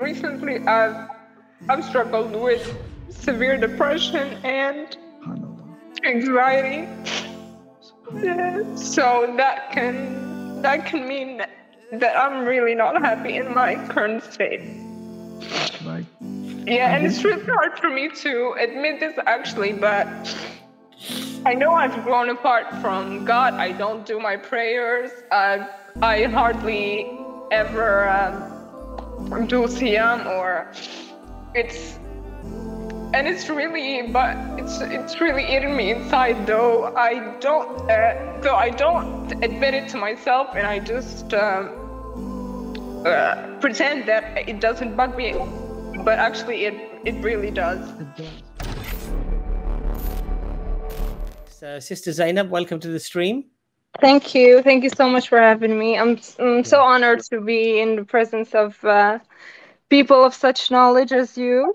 recently I've struggled with severe depression and anxiety. So that can mean that I'm really not happy in my current state. Right. Yeah, and it's really hard for me to admit this actually, but I know I've grown apart from God. I don't do my prayers. I hardly ever do siyam, or it's really eating me inside. Though I don't admit it to myself, and I just pretend that it doesn't bug me, but actually it really does. So, Sister Zainab, welcome to the stream. Thank you so much for having me. I'm so honored to be in the presence of people of such knowledge as you.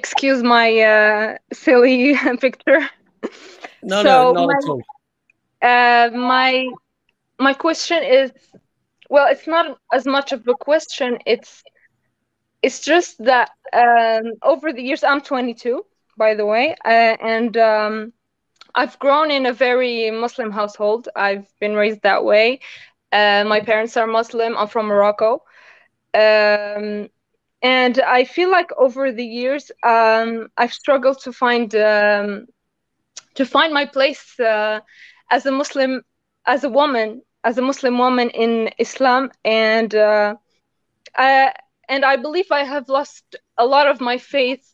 Excuse my silly picture. No, not at all. My question is, well, it's not as much of a question. It's just that over the years, I'm 22, by the way, and I've grown in a very Muslim household. I've been raised that way. My parents are Muslim. I'm from Morocco. And I feel like over the years, I've struggled to find my place as a Muslim, as a Muslim woman in Islam, and I believe I have lost a lot of my faith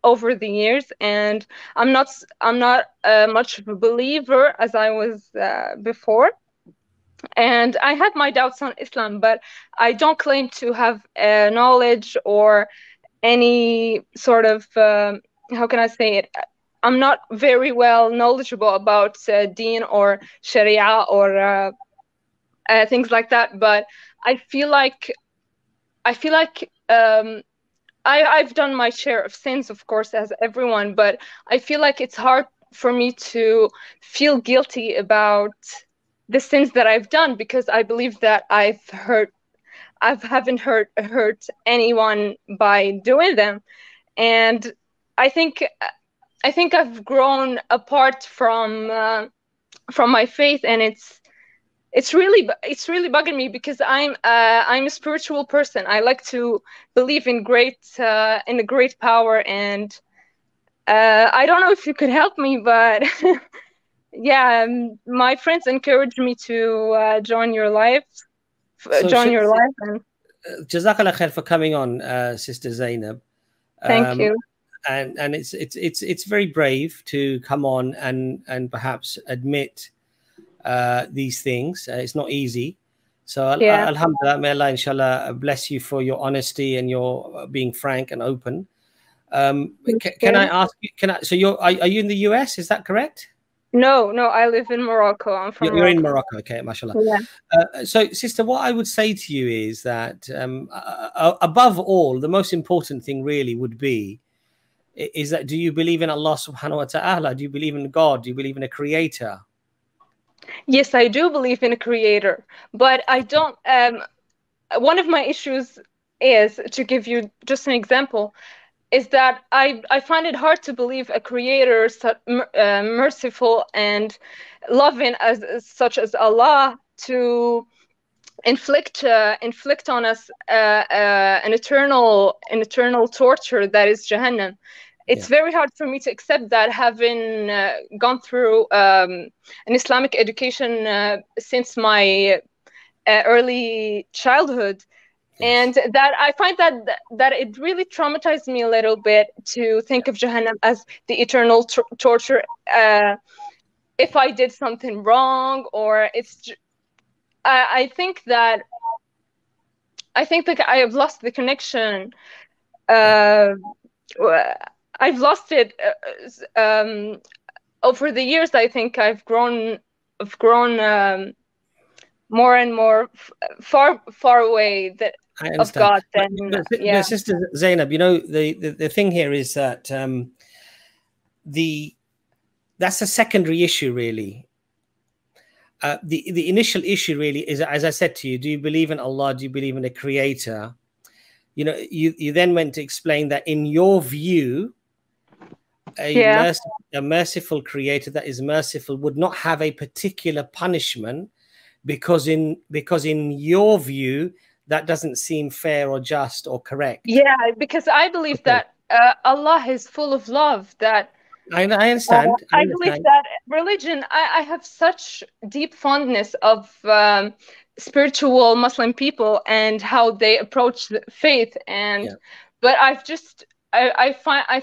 over the years, and I'm not much of a believer as I was before. And I had my doubts on Islam, but I don't claim to have knowledge or any sort of, how can I say it? I'm not very well knowledgeable about Deen or Sharia or things like that. But I feel like I've done my share of sins, of course, as everyone. But I feel like it's hard for me to feel guilty about the sins that I've done, because I believe that I haven't hurt anyone by doing them. And I think I've grown apart from my faith, and it's really bugging me, because I'm a spiritual person. I like to believe in a great power, and I don't know if you could help me, but yeah, my friends encouraged me to join your live. And Jazakallah khair for coming on, Sister Zainab. Thank you. And it's very brave to come on and perhaps admit these things. It's not easy. So alhamdulillah, may Allah inshallah bless you for your honesty and your being frank and open. Can I ask you? So are you in the US? Is that correct? No, I live in Morocco. I'm from You're in Morocco, okay, mashallah. Yeah. So, sister, what I would say to you is that above all, the most important thing really would be is that, do you believe in Allah subhanahu wa ta'ala? Do you believe in God? Do you believe in a creator? Yes, I do believe in a creator, but I don't. One of my issues is, to give you just an example, is that I find it hard to believe a creator merciful and loving such as Allah to inflict on us an eternal torture that is Jahannam. It's very hard for me to accept that, having gone through an Islamic education since my early childhood. And that I find that it really traumatized me a little bit to think of Jahannam as the eternal torture if I did something wrong, or I think that I have lost the connection. I've lost it over the years. I think I've grown more and more far away of God. But Sister Zainab, you know, the thing here is that that's a secondary issue, really. the initial issue really is, as I said to you, do you believe in Allah? Do you believe in a creator? You know, you then went to explain that in your view, a merciful creator that is merciful would not have a particular punishment because in your view that doesn't seem fair or just or correct. Yeah, because I believe that Allah is full of love. That I understand. I believe that religion, I have such deep fondness of spiritual Muslim people and how they approach the faith, and but I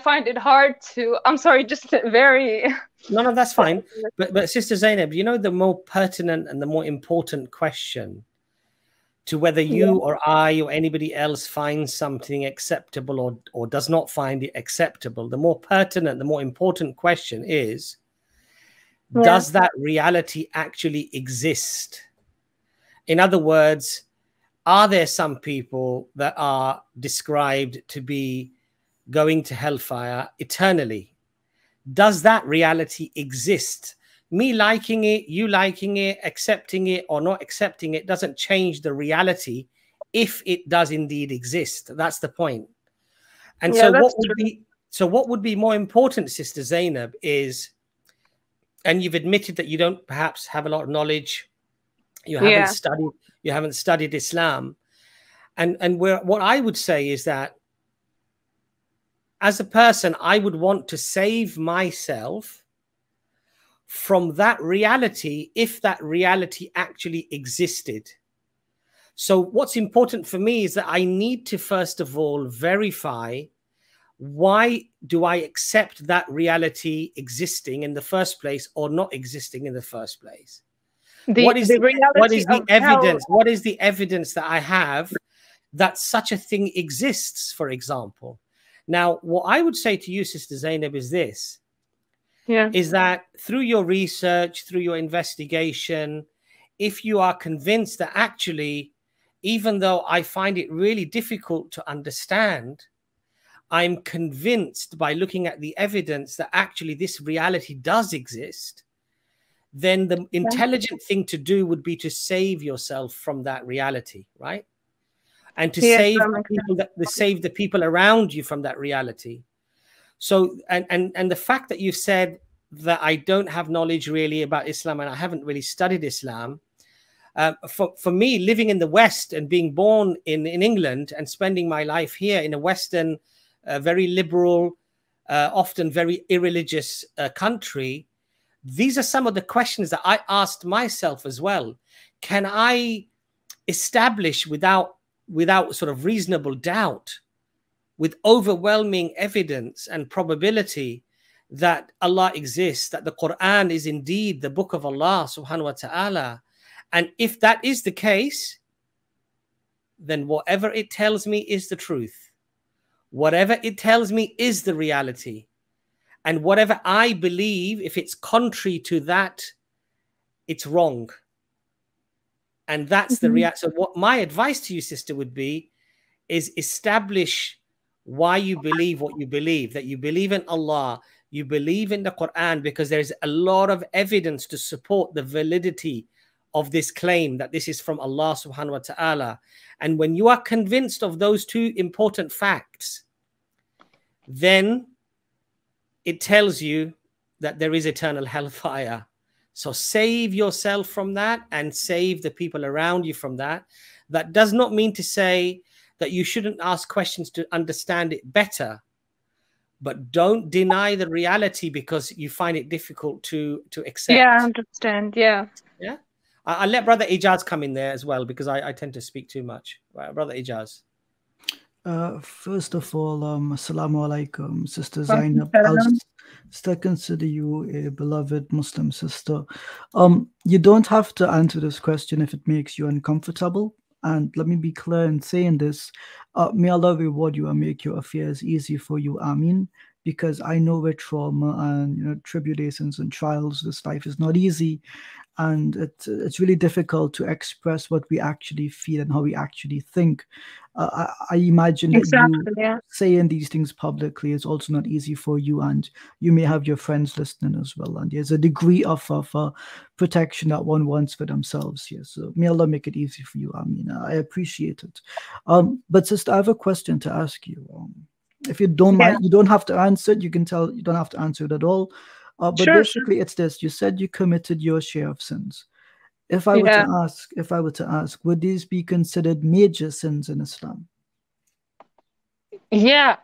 find it hard to, I'm sorry, just very no, that's fine. But Sister Zainab, you know, the more pertinent and the more important question to whether you or I or anybody else finds something acceptable or does not find it acceptable, the more pertinent, the more important question is, does that reality actually exist? In other words, are there some people that are described to be going to hellfire eternally? Does that reality exist? Me liking it, you liking it, accepting it or not accepting it doesn't change the reality if it does indeed exist. That's the point. And so what would be more important, Sister Zainab, is, and you've admitted that you don't perhaps have a lot of knowledge, you haven't studied Islam, and what I would say is that as a person, I would want to save myself from that reality if that reality actually existed. So what's important for me is that I need to first of all verify, why do I accept that reality existing in the first place or not existing in the first place? What is the evidence? What is the evidence that I have that such a thing exists, for example? Now, what I would say to you, Sister Zainab, is this. Is that through your research, through your investigation, if you are convinced that actually, even though I find it really difficult to understand, I'm convinced by looking at the evidence that actually this reality does exist, then the intelligent thing to do would be to save yourself from that reality, right? And to save the people around you from that reality. So, and the fact that you've said that I don't have knowledge really about Islam and I haven't really studied Islam, for me, living in the West and being born in England and spending my life here in a Western, very liberal, often very irreligious country, these are some of the questions that I asked myself as well. Can I establish without sort of reasonable doubt, with overwhelming evidence and probability, that Allah exists, that the Quran is indeed the book of Allah subhanahu wa ta'ala? And if that is the case, then whatever it tells me is the truth. Whatever it tells me is the reality. And whatever I believe, if it's contrary to that, it's wrong. And that's the reality. So what my advice to you, sister, would be is establish why you believe what you believe, that you believe in Allah, you believe in the Quran, because there's a lot of evidence to support the validity of this claim that this is from Allah subhanahu wa ta'ala. And when you are convinced of those two important facts, then it tells you that there is eternal hellfire. So save yourself from that and save the people around you from that. That does not mean to say that you shouldn't ask questions to understand it better, but don't deny the reality because you find it difficult to accept. Yeah, I understand. Yeah. Yeah. I'll let Brother Ijaz come in there as well, because I tend to speak too much. Right, Brother Ijaz. First of all, Assalamu alaikum, Sister Zainab. I'll still consider you a beloved Muslim sister. You don't have to answer this question if it makes you uncomfortable. And let me be clear in saying this. May Allah reward you and make your affairs easy for you. Ameen. Because I know with trauma and tribulations and trials, this life is not easy. and it's really difficult to express what we actually feel and how we actually think. I imagine that you saying these things publicly is also not easy for you, and you may have your friends listening as well. And there's a degree of protection that one wants for themselves here. So may Allah make it easy for you. I mean, I appreciate it. But sister, I have a question to ask you. If you don't mind, you don't have to answer it. You can tell you don't have to answer it at all. But basically, it's this: you said you committed your share of sins. If I were to ask, would these be considered major sins in Islam? Yeah.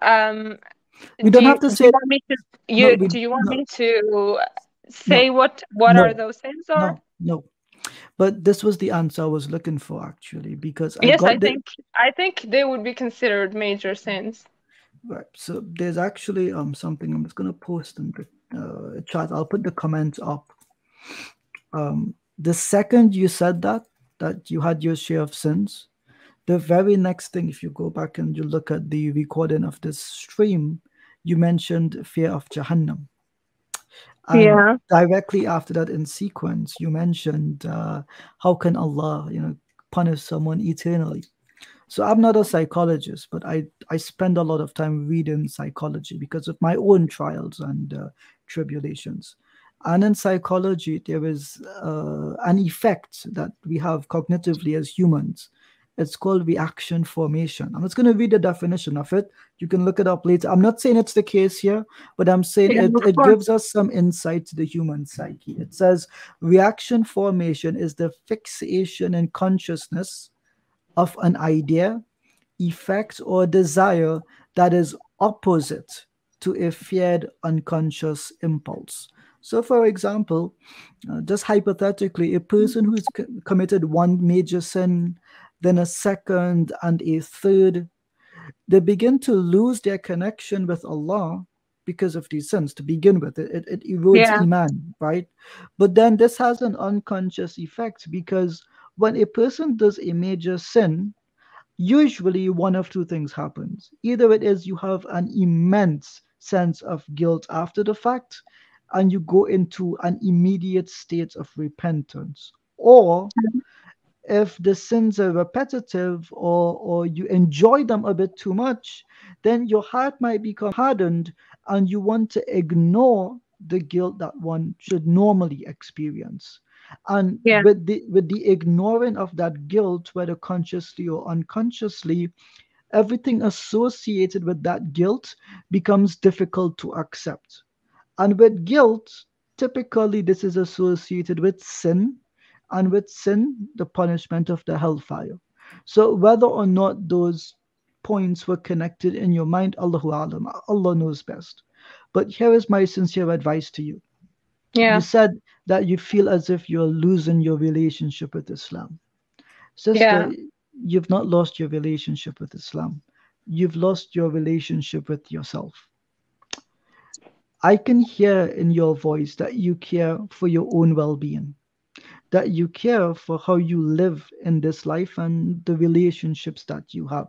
You don't have to say. Do you want me to say what are those sins? Or no. But this was the answer I was looking for, actually, because I think they would be considered major sins. Right. So there's actually something I'm just going to post in the chat. I'll put the comments up. The second you said that you had your share of sins, the very next thing, if you go back and you look at the recording of this stream, you mentioned fear of Jahannam. And directly after that, in sequence, you mentioned how can Allah, punish someone eternally. So I'm not a psychologist, but I spend a lot of time reading psychology because of my own trials and tribulations. And in psychology, there is an effect that we have cognitively as humans. It's called reaction formation. I'm just going to read the definition of it. You can look it up later. I'm not saying it's the case here, but I'm saying it gives us some insight to the human psyche. It says reaction formation is the fixation in consciousness of an idea, effect, or desire that is opposite to a feared unconscious impulse. So, for example, just hypothetically, a person who's committed one major sin, then a second and a third, they begin to lose their connection with Allah because of these sins. To begin with, it erodes Iman, right? But then this has an unconscious effect, because when a person does a major sin, usually one of two things happens. Either it is you have an immense sense of guilt after the fact, and you go into an immediate state of repentance. Or if the sins are repetitive, or you enjoy them a bit too much, then your heart might become hardened and you want to ignore the guilt that one should normally experience. And with the ignoring of that guilt, whether consciously or unconsciously, everything associated with that guilt becomes difficult to accept. And with guilt, typically this is associated with sin, and with sin, the punishment of the hellfire. So whether or not those points were connected in your mind, Allahu Alam, Allah knows best. But here is my sincere advice to you. You said that you feel as if you're losing your relationship with Islam. Sister, you've not lost your relationship with Islam. You've lost your relationship with yourself. I can hear in your voice that you care for your own well-being, that you care for how you live in this life and the relationships that you have.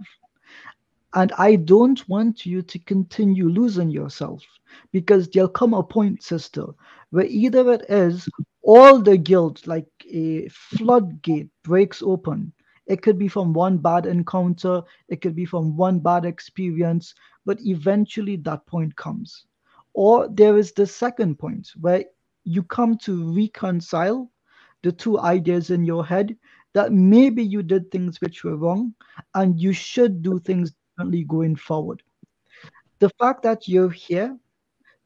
And I don't want you to continue losing yourself, because there'll come a point, sister, where either it is all the guilt, like a floodgate, breaks open. It could be from one bad encounter, it could be from one bad experience, but eventually that point comes. Or there is the second point where you come to reconcile the two ideas in your head, that maybe you did things which were wrong and you should do things differently going forward. The fact that you're here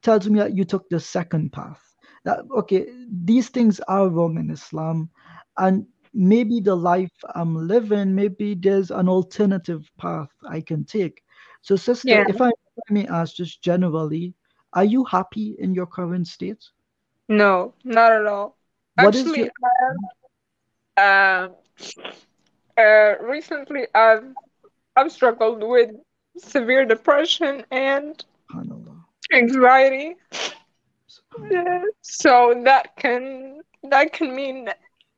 tells me that you took the second path. That, okay, these things are wrong in Islam, and maybe the life I'm living, maybe there's an alternative path I can take. So sister, if I may ask just generally, are you happy in your current state? No, not at all. Actually, recently I've struggled with severe depression and anxiety. So that can mean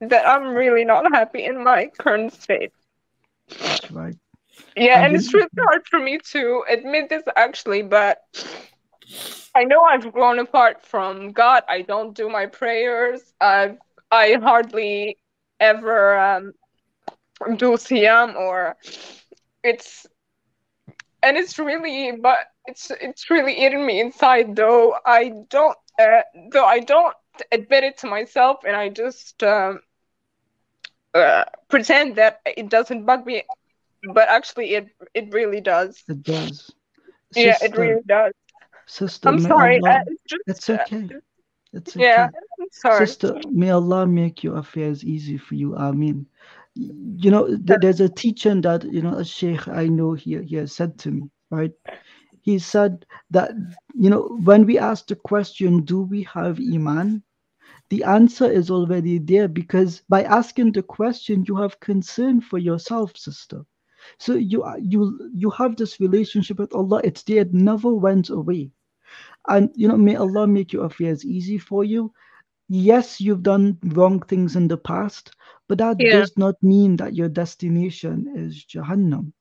that I'm really not happy in my current state. That's right. Yeah, and it's really hard for me to admit this, actually, but I know I've grown apart from God. I don't do my prayers. I've I hardly ever do siyam, or it's it's really eating me inside, though I don't admit it to myself, and I just pretend that it doesn't bug me, but actually it really does. It does. Yeah, it really does. Sister, I'm may sorry. Allah, It's it's okay. It's yeah, okay. I'm sorry. Sister, may Allah make your affairs easy for you. Ameen. You know, there's a teaching that, you know, a sheikh I know he has said to me, right? He said that, you know, when we ask the question, do we have Iman? The answer is already there, because by asking the question, you have concern for yourself, sister. So you have this relationship with Allah. It's there. It never went away. And you know, may Allah make your affairs easy for you. Yes, you've done wrong things in the past, but that Yeah, does not mean that your destination is Jahannam.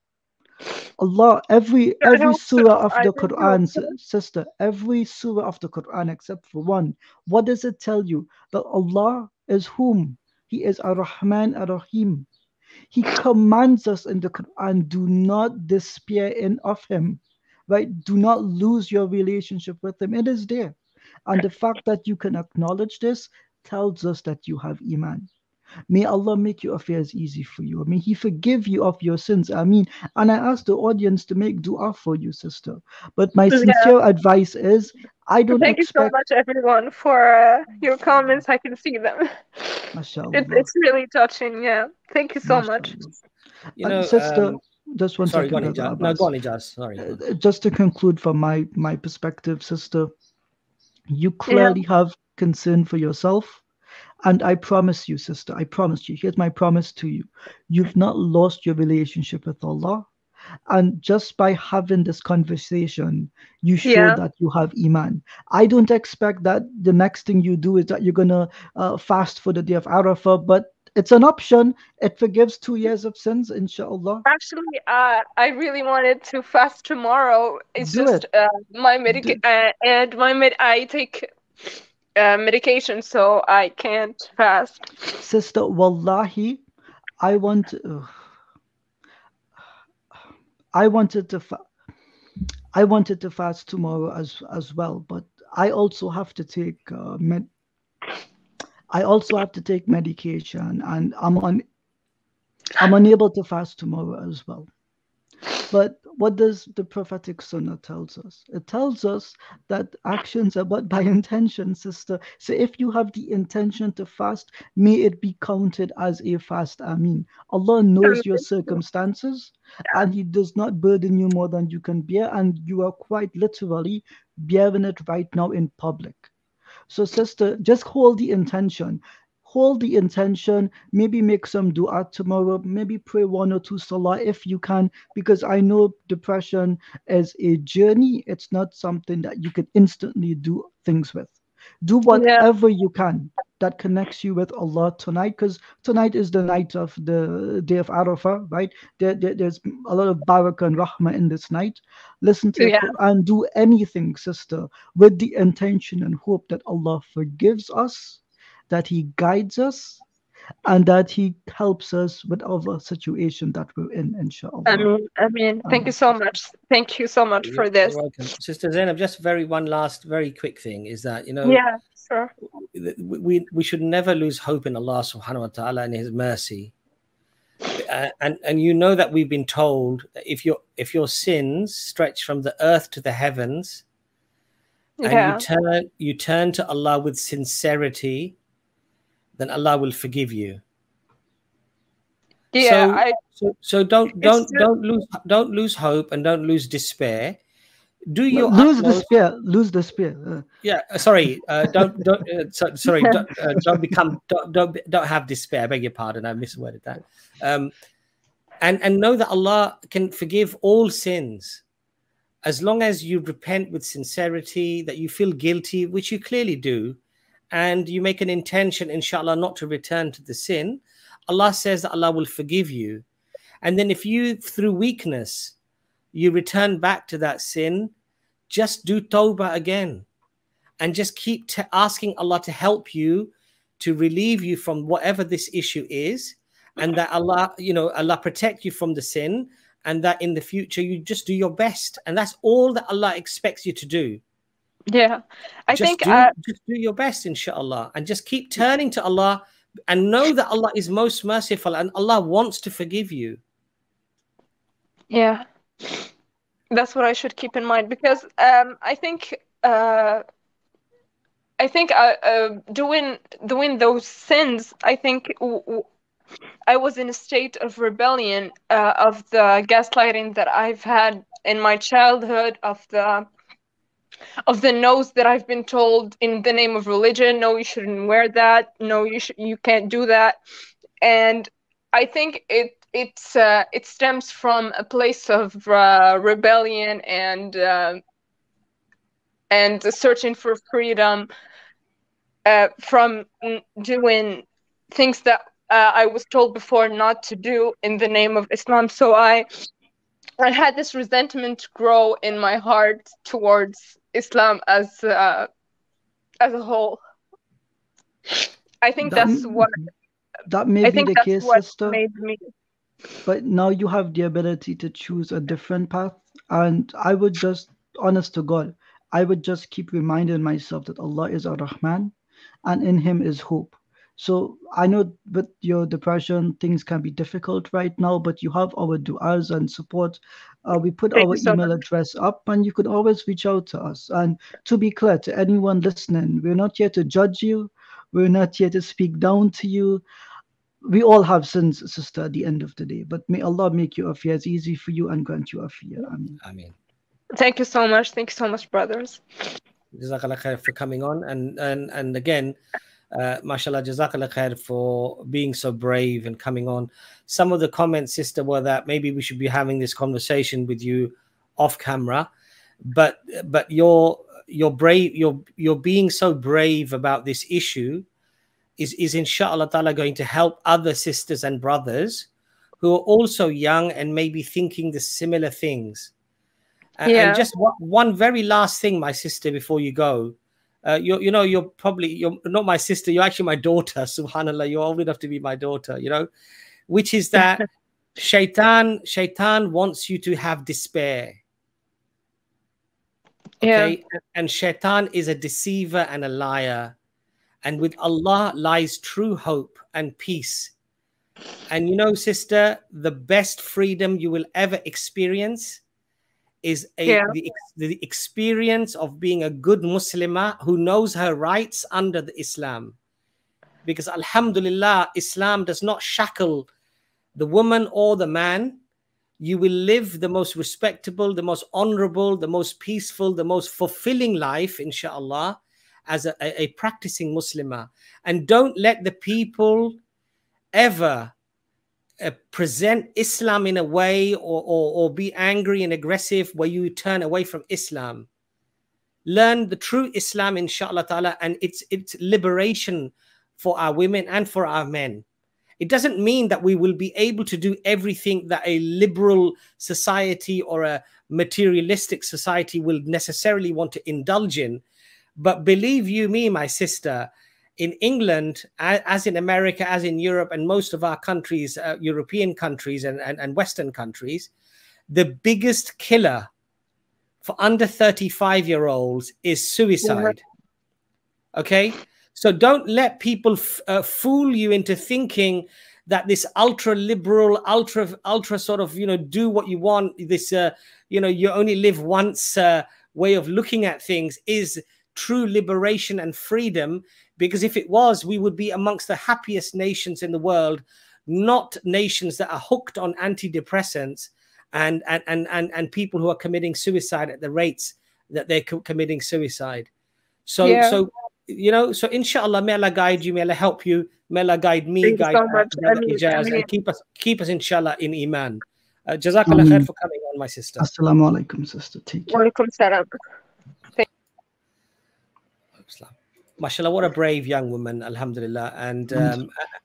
Allah, I every hope so. surah of I the really hope Quran, so. sister, every surah of the Quran except for one, what does it tell you? That Allah is whom? He is Ar-Rahman Ar-Rahim. He commands us in the Quran, do not despair in of him, right? Do not lose your relationship with him. It is there. And the fact that you can acknowledge this tells us that you have Iman. May Allah make your affairs easy for you. May He forgive you of your sins. I mean, and I ask the audience to make dua for you, sister. But my Yeah. sincere advice is, I don't Thank you so expect, much, everyone, for your comments. I can see them. mashallah, It's really touching. Yeah. Thank you so much. mashallah. You know, Sister, just one sorry, go second, on, Brother Ijaz. No, go Abbas. on, Ijaz. Sorry. Just to conclude from my perspective, sister, you Yeah. clearly have concern for yourself. And I promise you, sister, I promise you, here's my promise to you. You've not lost your relationship with Allah. And just by having this conversation, you show Yeah. that you have Iman. I don't expect that the next thing you do is that you're going to fast for the day of Arafah, but it's an option. It forgives 2 years of sins, inshallah. Actually, I really wanted to fast tomorrow. It's Do just it. my medic and my med. I take medication, so I can't fast. Sister, wallahi, I want, I wanted to, I wanted to fast tomorrow as well, but I also have to take I also have to take medication, and I'm unable to fast tomorrow as well. But what does the prophetic sunnah tells us? It tells us that actions are but by intention, sister. So if you have the intention to fast, may it be counted as a fast. Ameen. Allah knows your circumstances, and He does not burden you more than you can bear, and you are quite literally bearing it right now in public. So, sister, just hold the intention. Hold the intention. Maybe make some dua tomorrow. Maybe pray one or two salah if you can, because I know depression is a journey. It's not something that you can instantly do things with. Do Yeah. whatever you can that connects you with Allah tonight, because tonight is the night of the day of Arafah, right? There's a lot of barakah and rahmah in this night. Listen to the Yeah. Quran. Do anything, sister, with the intention and hope that Allah forgives us, that He guides us, and that He helps us with our situation that we're in, inshallah. I mean, thank you so much. Thank you so much for this. You're welcome. Sister Zainab, just one last very quick thing is that, you know, Yeah, sure. we should never lose hope in Allah subhanahu wa ta'ala and His mercy. And you know that we've been told that if your sins stretch from the earth to the heavens, Yeah. and you turn to Allah with sincerity, then Allah will forgive you. Yeah, so don't lose hope and don't lose despair. Do your lose utmost. despair. Lose despair. Yeah, sorry. Sorry. Don't have despair. I beg your pardon. I misworded that. And know that Allah can forgive all sins, as long as you repent with sincerity, that you feel guilty, which you clearly do, and you make an intention, inshallah, not to return to the sin. Allah says that Allah will forgive you. And then if you, through weakness, you return back to that sin, just do tawbah again. And just keep asking Allah to help you to relieve you from whatever this issue is, and that Allah, you know, Allah protect you from the sin, and that in the future you just do your best, and that's all that Allah expects you to do. Yeah, I think just do your best, inshallah, and just keep turning to Allah, and know that Allah is most merciful, and Allah wants to forgive you. Yeah, that's what I should keep in mind, because I think doing those sins, I think I was in a state of rebellion of the gaslighting that I've had in my childhood, of the no's that I've been told in the name of religion. No, you shouldn't wear that. No, you can't do that. And I think it stems from a place of rebellion and searching for freedom from doing things that I was told before not to do in the name of Islam. So I had this resentment grow in my heart towards Islam as a whole. I think that's what that may be the case, sister. Made me. But now you have the ability to choose a different path, and I would just, honest to God, I would just keep reminding myself that Allah is Ar-Rahman, and in Him is hope. So I know with your depression, things can be difficult right now, but you have our du'as and support. We put our email address up, and you could always reach out to us. And to be clear to anyone listening, we're not here to judge you. We're not here to speak down to you. We all have sins, sister, at the end of the day. But may Allah make your affairs easy for you and grant you afiyah. Ameen. Ameen. Thank you so much. Thank you so much, brothers. Jazakallah khair for coming on. And again, mashallah, jazakallah khair for being so brave and coming on. Some of the comments, sister, were that maybe we should be having this conversation with you off camera, but you're brave, you're being so brave about this issue is inshallah ta'ala going to help other sisters and brothers who are also young and maybe thinking the similar things. And just one very last thing, my sister, before you go. You're not my sister, you're actually my daughter. Subhanallah, you're old enough to be my daughter, you know, which is that shaitan wants you to have despair. Okay. Yeah. And shaitan is a deceiver and a liar. And with Allah lies true hope and peace. And you know, sister, the best freedom you will ever experience is the experience of being a good Muslimah who knows her rights under the Islam. Because alhamdulillah, Islam does not shackle the woman or the man. You will live the most respectable, the most honorable, the most peaceful, the most fulfilling life, inshallah, as a practicing Muslimah. And don't let the people ever present Islam in a way or be angry and aggressive where you turn away from Islam. Learn the true Islam, inshallah ta'ala, and it's liberation for our women and for our men. It doesn't mean that we will be able to do everything that a liberal society or a materialistic society will necessarily want to indulge in. But believe you me, my sister, in England, as in America, as in Europe, and most of our countries, European countries and Western countries, the biggest killer for under 35-year-olds is suicide. Okay? So don't let people fool you into thinking that this ultra-liberal, ultra sort of, do what you want, this, you only live once way of looking at things is true liberation and freedom. Because if it was, we would be amongst the happiest nations in the world, not nations that are hooked on antidepressants and people who are committing suicide at the rates that they're committing suicide. So inshallah, may Allah guide you, may Allah help you, may Allah guide me, guide Ijaz, and keep us inshallah in Iman. Jazakallah khair for coming on, my sister. Assalamu alaikum, sister. Take care. Walaikum salam. Mashallah, what a brave young woman, alhamdulillah. And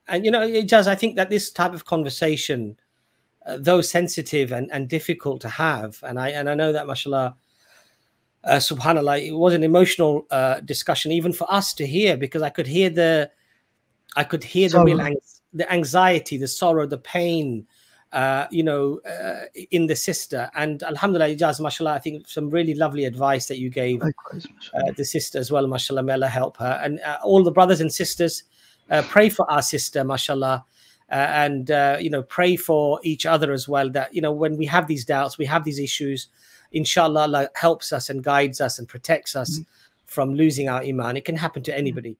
Ijaz, I think that this type of conversation, though sensitive and difficult to have, and I know that, mashallah, subhanallah, it was an emotional discussion even for us to hear, because I could hear the I could hear the anxiety, the sorrow, the pain, in the sister. And alhamdulillah, Ijaz, mashallah, I think some really lovely advice that you gave the sister as well, mashallah. May Allah help her. And all the brothers and sisters, pray for our sister, mashallah. And pray for each other as well, that when we have these doubts, we have these issues, inshallah, Allah helps us and guides us and protects us from losing our iman. It can happen to anybody.